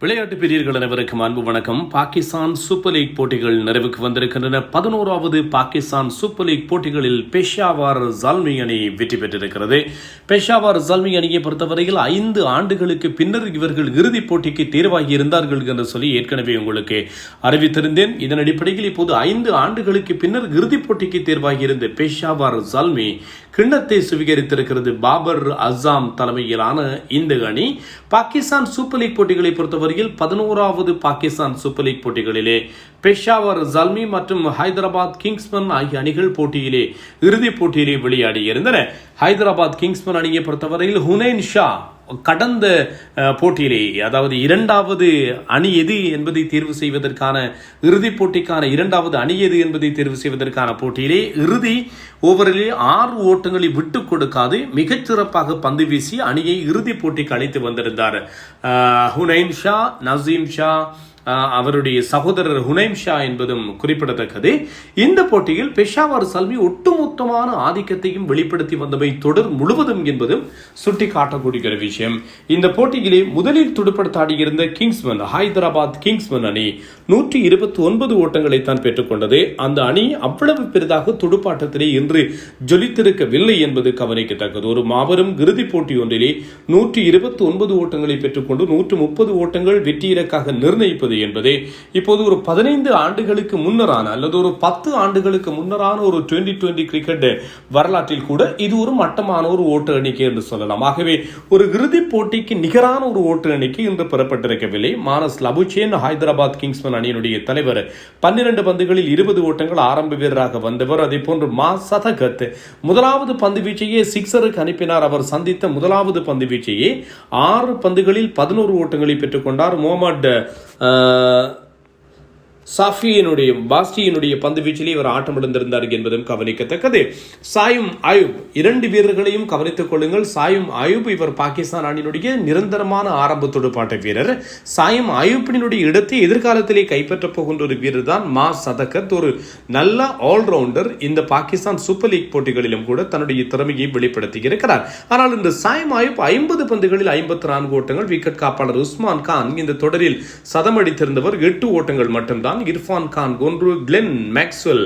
விளையாட்டு பிரியர்கள் அனைவருக்கும் அன்பு வணக்கம். பாகிஸ்தான் சூப்பர் லீக் போட்டிகள் நிறைவுக்கு வந்திருக்கின்றன. 11வது பாகிஸ்தான் சூப்பர் லீக் போட்டிகளில் பெஷாவர் ஜல்மி அணி வெற்றி பெற்றிருக்கிறது. பெஷாவர் ஜல்மி அணியை பொறுத்தவரையில் 5 ஆண்டுகளுக்கு பின்னர் இவர்கள் இறுதிப் போட்டிக்கு தேர்வாகி இருந்தார்கள் என்று சொல்லி ஏற்கனவே உங்களுக்கு அறிவித்திருந்தேன். இதன் அடிப்படையில் இப்போது 5 ஆண்டுகளுக்கு பின்னர் இறுதிப் போட்டிக்கு தேர்வாகி இருந்த பெஷாவர் ஜல்மி கிண்ணத்தை சுவீகரித்திருக்கிறது. பாபர் அசாம் தலைமையிலான இந்த அணி பாகிஸ்தான் சூப்பர் லீக் போட்டிகளை பொறுத்தவரையில் 11வது பாகிஸ்தான் சூப்பர் லீக் போட்டிகளிலே பெஷாவர் ஜல்மி மற்றும் ஹைதராபாத் கிங்ஸ்மன் ஆகிய அணிகள் போட்டியிலே இறுதிப் போட்டியிலே விளையாடி இருந்தன. ஹைதராபாத் கிங்ஸ்மன் அணியை பொறுத்தவரையில் ஹுனைன் ஷா கடந்த போட்டியிலே, அதாவது 2வது அணி எது என்பதை தேர்வு செய்வதற்கான இறுதிப் போட்டிக்கான 2வது அணி எது என்பதை தேர்வு செய்வதற்கான போட்டியிலே இறுதி ஓவரிலே 6 ஓட்டங்களை விட்டுக் கொடுக்காது மிகச்சிறப்பாக பந்து வீசி அணியை இறுதிப் போட்டிக்கு அழைத்து வந்திருந்தார். ஹுனைன் ஷா, நசீம் ஷா, அவருடைய சகோதரர் ஹுனைம் ஷா என்பதும் குறிப்பிடத்தக்கது. இந்த போட்டியில் பெஷாவர் ஜல்மி ஒட்டுமொத்தமான ஆதிக்கத்தையும் வெளிப்படுத்தி வந்தவை தொடர் முழுவதும் என்பதும் சுட்டிக்காட்டக்கூடிய விஷயம். இந்த போட்டியிலே முதலில் துடுப்படுத்தாடியிருந்த கிங்ஸ்மன், ஹைதராபாத் கிங்ஸ்மன் அணி 129 ஓட்டங்களை தான் பெற்றுக்கொண்டது. அந்த அணி அவ்வளவு பெரிதாக துடுப்பாட்டத்திலே இன்று ஜொலித்திருக்கவில்லை என்பது கவனிக்கத்தக்கது. ஒரு மாபெரும் இறுதிப் போட்டி ஒன்றிலே 129 ஓட்டங்களை பெற்றுக்கொண்டு 130 ஓட்டங்கள் வெற்றி இலக்காக நிர்ணயிப்பது என்பது இப்போது ஒரு 15 ஆண்டுகளுக்கு முன்னரான அல்லது ஒரு 10 ஆண்டுகளுக்கு முன்னரான ஒரு 2020 கிரிக்கெட் வரலாற்றில் கூட இது ஒரு மட்டமான ஒரு ஓட்டு எண்ணிக்கை என்று சொல்லலாம். ஆகவே ஒரு இறுதிப் போட்டிக்கு நிகரான ஒரு ஓட்டு எண்ணிக்கை இன்று பெறப்பட்டிருக்கவில்லை. மானஸ் லபுச்சேன், ஹைதராபாத் கிங்ஸ்மன் அணியினுடைய தலைவர், 12 பந்துகளில் 20 ஓட்டங்கள் ஆரம்ப வீரராக வந்தவர். அதே போன்று மா சதகத் முதலாவது பந்து வீச்சையே சிக்ஸருக்கு அனுப்பினார். அவர் சந்தித்த முதலாவது பந்து வீச்சையே 6 பந்துகளில் 11 ஓட்டங்களை பெற்றுக்கொண்டார். முகமது பாஸ்டியினுடைய பந்து வீச்சிலே இவர் ஆட்டம் இழந்திருந்தார் என்பதும் கவனிக்கத்தக்கது. சாயும் அயூப் 2 வீரர்களையும் கவனித்துக் கொள்ளுங்கள். சாயும் அயூப் இவர் பாகிஸ்தான் அணியினுடைய நிரந்தரமான ஆரம்ப துடுப்பாட்ட வீரர். சாயும் அயூப்பினுடைய இடத்தை எதிர்காலத்திலே கைப்பற்றப் போகின்ற ஒரு வீரர் தான் மா சதகத், ஒரு நல்ல ஆல்ரவுண்டர். இந்த பாகிஸ்தான் சூப்பர் லீக் போட்டிகளிலும் கூட தன்னுடைய திறமையை வெளிப்படுத்தி இருக்கிறார். ஆனால் இந்த சாயும் அயூப் 50 பந்துகளில் 54 ஓட்டங்கள். விக்கெட் காப்பாளர் உஸ்மான் கான் இந்த தொடரில் சதம் அடித்திருந்தவர் 8 ஓட்டங்கள் மட்டும்தான். Irfan Khan 1, Glenn Maxwell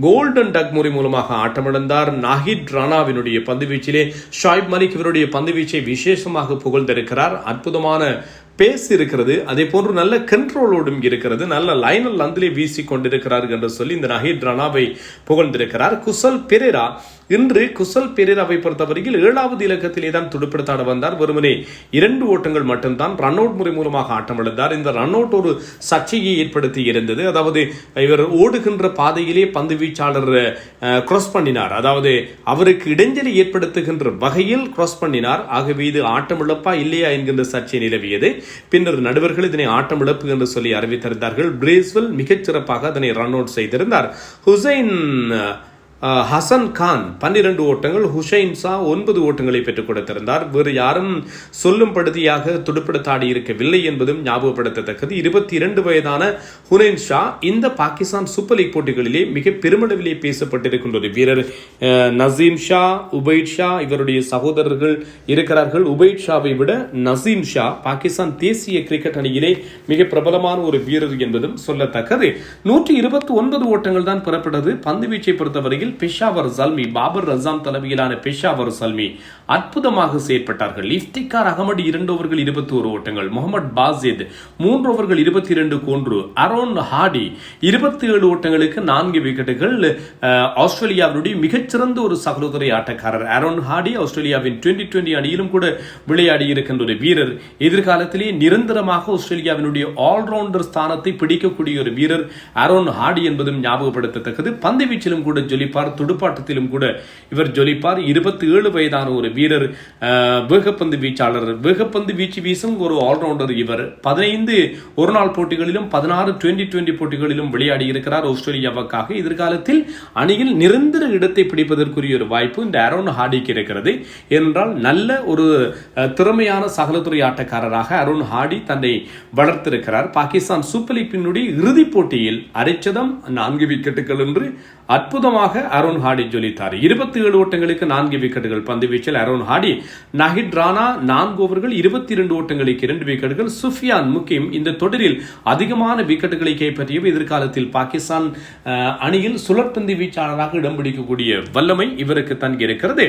golden duck முறை மூலமாக ஆட்டமிழந்தார். நாஹித் ராணாவினுடைய பந்துவீச்சிலே ஷாயிப் மலிக் இவருடைய பந்துவீச்சை விசேஷமாக புகழ்ந்திருக்கிறார். அற்புதமான பேஸ் இருக்கிறது, அதே போன்று நல்ல கண்ட்ரோலோடும் இருக்கிறது, நல்ல லைனல் அந்திலே வீசி கொண்டிருக்கிறார் என்று சொல்லி இந்த நாஹித் ராணாவை புகழ்ந்திருக்கிறார். குசல் பெரேரா இன்று பெரேராவை பொறுத்தவரையில் 7வது இலக்கத்திலே தான் துடுப்படுத்தாட வந்தார். வெறுமனே 2 ஓட்டங்கள் மட்டும்தான் ரன் அவுட் முறை மூலமாக ஆட்டமிழந்தார். இந்த ரன் அவுட் ஒரு சர்ச்சையை ஏற்படுத்தி இருந்தது. அதாவது இவர் ஓடுகின்ற பாதையிலே பந்து வீச்சாளர் கிராஸ் பண்ணினார், அதாவது அவருக்கு இடைஞ்சலை ஏற்படுத்துகின்ற வகையில் கிராஸ் பண்ணினார். ஆகவே இது ஆட்டமிழப்பா இல்லையா என்கின்ற சர்ச்சை நிலவியது. பின்னர் நடுவர்கள் இதனை ஆட்டமிழப்பு என்று சொல்லி அறிவித்திருந்தார்கள். பிரேஸ்வெல் மிகச்சிறப்பாக அதனை ரன் அவுட் செய்திருந்தார். ஹசன் கான் 12 ஓட்டங்கள், ஹுசைன் ஷா 9 ஓட்டங்களை பெற்றுக் கொடுத்திருந்தார். வேறு யாரும் சொல்லும்படுத்தியாக துடுப்படுத்தாடி இருக்கவில்லை என்பதும் ஞாபகப்படுத்தத்தக்கது. 22 வயதான ஹுனைன் ஷா இந்த பாகிஸ்தான் சூப்பர் லீக் போட்டிகளிலே மிக பெருமளவிலே பேசப்பட்டிருக்கின்ற ஒரு வீரர். நசீம் ஷா, உபைட் ஷா இவருடைய சகோதரர்கள் இருக்கிறார்கள். உபைட் ஷாவை விட நசீம் ஷா பாகிஸ்தான் தேசிய கிரிக்கெட் அணியிலே மிக பிரபலமான ஒரு வீரர் என்பதும் சொல்லத்தக்கது. 129 ஓட்டங்கள் தான் பெறப்பட்டது. பந்து வீச்சை பொறுத்தவரையில் பெஷாவர் ஜல்மி, பாபர் அசாம் தலைமையிலான பெஷாவர் ஜல்மி அற்புதமாக செயற்பட்டார்கள். இஃப்திகார் அகமது 2 ஓவர்கள் 21 ஓட்டங்கள், முகமது பாசித் 3 ஓவர்கள் 22 கொன்று, அரோன் ஹாடி 27 ஓட்டங்களுக்கு 4 விக்கெட்டுகள். ஆஸ்திரேலியாவினுடைய மிகச்சிறந்த ஒரு சகோதரி ஆட்டக்காரர் அரோன் ஹாடி ஆஸ்திரேலியாவின் 2020 அணியிலும் கூட விளையாடி இருக்கின்ற ஒரு வீரர். எதிர்காலத்திலே நிரந்தரமாக ஆஸ்திரேலியாவினுடைய ஆல்ரவுண்டர் ஸ்தானத்தை பிடிக்கக்கூடிய ஒரு வீரர் அரோன் ஹாடி என்பதும் ஞாபகப்படுத்தத்தக்கது. பந்து வீச்சிலும் கூட ஜொலிப்பார், துடுப்பாட்டத்திலும் கூட இவர் ஜொலிப்பார். 27 வயதான ஒரு வீரர், வேகப்பந்து வீச்சாளர், வேகப்பந்து வீச்சு வீசும் ஒரு ஆல்ரவுண்டர் இவர். 15 ஒருநாள் போட்டிகளிலும் 16 2020 போட்டிகளிலும் விளையாடி இருக்கிறார் ஆஸ்திரேலியாவுக்காக. எதிர்காலத்தில் அணியில் நிரந்தர இடத்தை பிடிப்பதற்குரிய ஒரு வாய்ப்பு இந்த அரோன் ஹாடிக்கு இருக்கிறது. என்றால் நல்ல ஒரு திறமையான சகலத்துறை ஆட்டக்காரராக அரோன் ஹாடி தன்னை வளர்த்திருக்கிறார். பாகிஸ்தான் சூப்பர் லீக்கினுடைய இறுதிப் போட்டியில் அரைச்சதம் 4 விக்கெட்டுகள் என்று அற்புதமாக அருண் ஹாடி ஜொலித்தார். 27 ஓட்டங்களுக்கு 4 விக்கெட்டுகள் பந்து வீச்சில் அருண் ஹாடி. நஹித் ராணா 4 ஓவர்கள் 22 ஓட்டங்களுக்கு 2 விக்கெட்டுகள். சுஃபியான் முகிம் இந்த தொடரில் அதிகமான விக்கெட்டுகளை கைப்பற்றிய எதிர்காலத்தில் பாகிஸ்தான் அணியில் சுழற்பந்து வீச்சாளராக இடம் பிடிக்கக்கூடிய வல்லமை இவருக்கு தங்கியிருக்கிறது.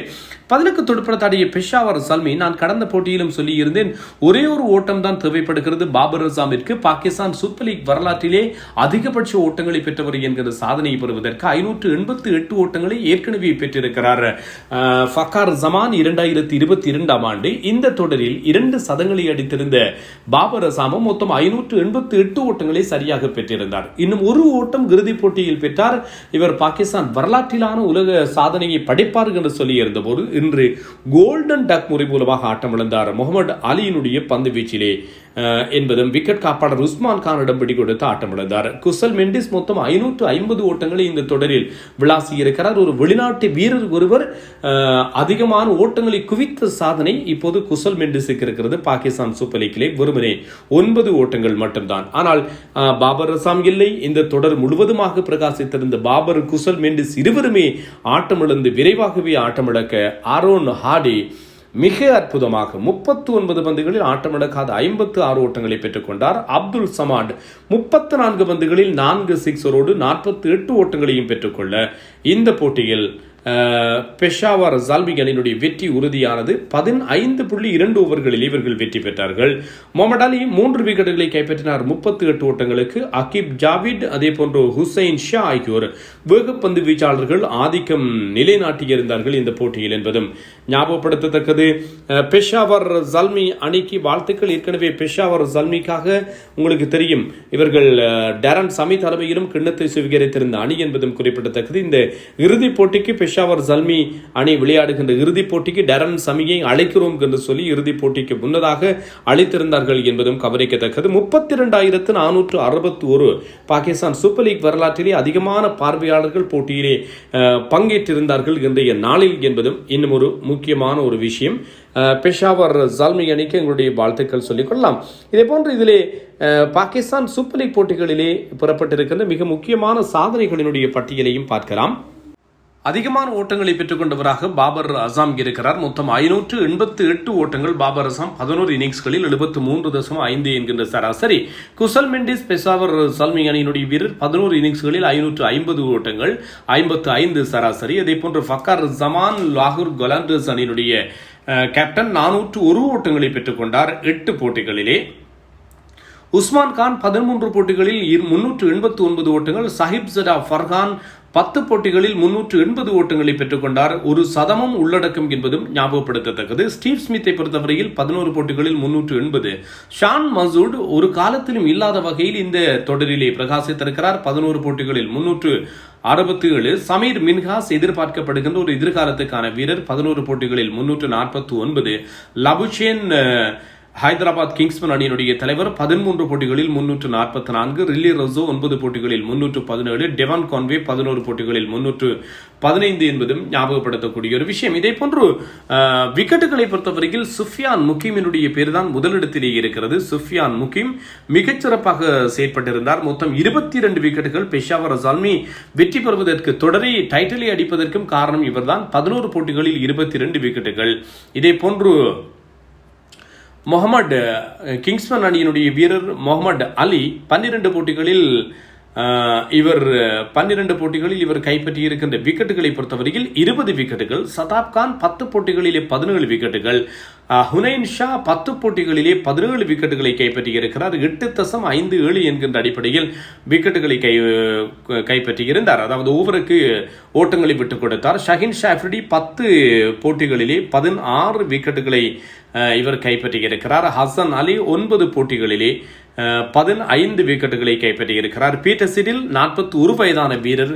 11 துடுப்படுத்தாடிய பெஷாவர் சல்மி, நான் கடந்த போட்டியிலும் சொல்லி இருந்தேன், ஒரே ஒரு ஓட்டம் தான் தேவைப்படுகிறது பாபர் அசாமிற்கு. பாகிஸ்தான் சூப்பர் லீக் வரலாற்றிலே அதிகபட்ச ஓட்டங்களை பெற்றவர் என்கிற சாதனையை பெறுவதற்கு 588 ஓட்டங்களை ஏற்கனவே பெற்றிருக்கிறார் ஃபக்கார் ஜமான். 2022ஆம் ஆண்டு இந்த தொடரில் 2 சதங்களை அடித்திருந்த பாபர் அசாமும் மொத்தம் 588 ஓட்டங்களை சரியாக பெற்றிருந்தார். இன்னும் ஒரு ஓட்டம் இறுதிப் போட்டியில் பெற்றார். இவர் பாகிஸ்தான் வரலாற்றிலான உலக சாதனையை படைப்பார் என்று சொல்லி இருந்தபோது இன்று கோல்டன் டக் முறை மூலமாக ஆட்டமிழந்தார் முகமது அலியினுடைய பந்து வீச்சிலே என்பதும் விக்கெட் காப்பாளர் உஸ்மான் கானிடம் பிடி கொடுத்து ஆட்டமிழந்தார். குசல் மெண்டிஸ் மொத்தம் 550 ஓட்டங்களை இந்த தொடரில் விளாசி இருக்கிறார். ஒரு வெளிநாட்டு வீரர் ஒருவர் அதிகமான ஓட்டங்களை குவித்த சாதனை இப்போது குசல் மெண்டிஸுக்கு இருக்கிறது. பாகிஸ்தான் சூப்பர் லீக்கிலே வெறுமனே 9 ஓட்டங்கள் மட்டும்தான். ஆனால் பாபர் அசாம் இல்லை. இந்த தொடர் முழுவதுமாக பிரகாசித்திருந்த பாபர், குசல் மெண்டிஸ் இருவருமே ஆட்டமிழந்து விரைவாகவே ஆட்டமிழக்க அருண் ஹாடி மிக அற்புதமாக 39 பந்துகளில் ஆட்டமிழக்காத 56 ஓட்டங்களை பெற்றுக் கொண்டார். அப்துல் சமாட் 34 பந்துகளில் 4 சிக்ஸரோடு 48 ஓட்டங்களையும் பெற்றுக்கொள்ள இந்த போட்டியில் பெஷாவர் ஜால்மி அணியினுடைய வெற்றி உறுதியானது. 15.2 ஓவர்களில் இவர்கள் வெற்றி பெற்றார்கள். முகமது அலி 3 விக்கெட்டுகளை கைப்பற்றினார் 38 ஓட்டங்களுக்கு. அகிப் ஜாவித் அதே போன்று ஹுசைன் ஷா ஆகியோர் வேகப்பந்து வீச்சாளர்கள் ஆதிக்கம் நிலைநாட்டியிருந்தார்கள் இந்த போட்டியில் என்பதும் ஞாபகப்படுத்தத்தக்கது. பெஷாவர் ஜால்மி அணிக்கு வாழ்த்துக்கள். ஏற்கனவே பெஷாவர் ஜால்மிக்காக உங்களுக்கு தெரியும், இவர்கள் டேரன் சமி தலைமையிலும் கிண்ணத்தை சுவீகரித்திருந்த அணி என்பதும் குறிப்பிடத்தக்கது. இந்த இறுதிப் போட்டிக்கு பெஷாவர் ஜல்மி அணி விளையாடுகின்ற இறுதிப் போட்டிக்கு டேரன் சமியை அழைக்கிறோம் என்று சொல்லி இறுதிப் போட்டிக்கு முன்னதாக அழைத்திருந்தார்கள் என்பதும் கவனிக்கத்தக்கது. 32,461 பாகிஸ்தான் சூப்பர் லீக் வரலாற்றிலே அதிகமான பார்வையாளர்கள் போட்டியிலே பங்கேற்றிருந்தார்கள் இன்றைய நாளில் என்பதும் இன்னும் ஒரு முக்கியமான ஒரு விஷயம். பெஷாவர் ஜால்மி அணிக்கு எங்களுடைய வாழ்த்துக்கள் சொல்லிக்கொள்ளலாம். இதே போன்று இதிலே பாகிஸ்தான் சூப்பர் லீக் போட்டிகளிலே பெறப்பட்டிருக்கின்ற மிக முக்கியமான சாதனைகளினுடைய பட்டியலையும் பார்க்கலாம். அதிகமான ஓட்டங்களை பெற்றுக் கொண்டவராக பாபர் அசாம் இருக்கிறார். மொத்தம் 588 ஓட்டங்கள். பாபர் அசாம் 11 இன்னிங்ஸ்களில் 73.5 என்கின்ற சராசரி. குசல் மெண்டிஸ் பெஷாவர் ஜால்மி அணியினுடைய வீரர் 11 இன்னிங்ஸ்களில் 550 ஓட்டங்கள், 55 சராசரி. அதே போன்று ஃபக்கார் ஜமான் லாகூர் கொலாண்டர்ஸ் அணியினுடைய கேப்டன் 401 ஓட்டங்களை பெற்றுக் கொண்டார் 8 போட்டிகளிலே. உஸ்மான் கான் 13 போட்டிகளில் 389 ஓட்டங்கள். சாஹிப் ஜடா ஃபர்கான் 10 போட்டிகளில் 380 ஓட்டங்களை பெற்றுக் கொண்டார். ஒரு சதமும் உள்ளடக்கம் என்பதும் ஞாபகப்படுத்தத்தக்கது. ஸ்டீவ் ஸ்மித்தை பொறுத்தவரையில் 11 போட்டிகளில் 380. ஷான் மசூட் ஒரு காலத்திலும் இல்லாத வகையில் இந்த தொடரிலே பிரகாசித்திருக்கிறார். 11 போட்டிகளில் 367. சமீர் மின்ஹாஸ் எதிர்பார்க்கப்படுகின்ற ஒரு எதிர்காலத்துக்கான வீரர். 11 போட்டிகளில் 349. லபுச்சேன் ஹைதராபாத் கிங்ஸ்மன் அணியினுடைய தலைவர் 13 போட்டிகளில் 344. ரில்லி ரொசோ 9 போட்டிகளில் 317. டெவான் கான்வே 11 போட்டிகளில் 315 என்பதும் ஞாபகப்படுத்தக்கூடிய ஒரு விஷயம். இதே போன்று விக்கெட்டுகளை பொறுத்தவரையில் சுஃபியான் முகிமினுடைய பேர் தான் முதலிடத்திலே இருக்கிறது. சுஃபியான் முகிம் மிகச்சிறப்பாக செயற்பட்டிருந்தார். மொத்தம் 22 விக்கெட்டுகள். பெஷாவர் ஜால்மி வெற்றி பெறுவதற்கு தொடரை டைட்டிலை அடிப்பதற்கும் காரணம் இவர்தான். 11 போட்டிகளில் 22 விக்கெட்டுகள். இதே போன்று முகமது கிங்ஸ்மன் அணியினுடைய வீரர் முகமது அலி 12 போட்டிகளில் இவர் கைப்பற்றி இருக்கின்ற விக்கெட்டுகளை பொறுத்தவரையில் 20 விக்கெட்டுகள். சதாப் கான் 10 போட்டிகளிலே 17 விக்கெட்டுகள். ஹுனைன் ஷா 10 போட்டிகளிலே 17 விக்கெட்டுகளை கைப்பற்றி இருக்கிறார். 8.57 என்கின்ற அடிப்படையில் விக்கெட்டுகளை கைப்பற்றி இருந்தார். அதாவது ஓவருக்கு ஓட்டங்களை விட்டுக் கொடுத்தார். ஷஹின் ஷாஃப்ரிடி 10 போட்டிகளிலே 16 விக்கெட்டுகளை இவர் கைப்பற்றி இருக்கிறார். ஹசன் அலி 9 போட்டிகளிலே 15 விக்கெட்டுகளை கைப்பற்றி இருக்கிறார். பீட்டர் சிடில் 41 வயதான வீரர்.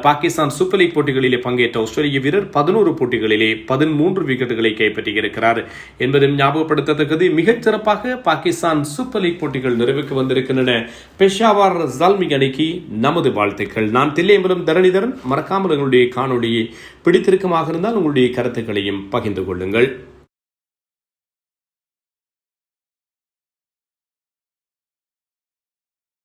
பாகிஸ்தான் சூப்பர் லீக் போட்டிகளிலே பங்கேற்ற ஆஸ்திரேலிய வீரர் 11 போட்டிகளிலே 13 விக்கெட்டுகளை கைப்பற்றி இருக்கிறார் என்பதும் ஞாபகப்படுத்தத்தக்கது. மிகச் சிறப்பாக பாகிஸ்தான் சூப்பர் லீக் போட்டிகள் நிறைவுக்கு வந்திருக்கின்றன. பெஷாவர் ஜால்மி அணிக்கு நமது வாழ்த்துக்கள். நான் தில்லையம்பலம் தரணிதரன். மறக்காமல் எங்களுடைய காணொலியை பிடித்திருக்கமாக இருந்தால் உங்களுடைய கருத்துக்களையும் பகிர்ந்து கொள்ளுங்கள்.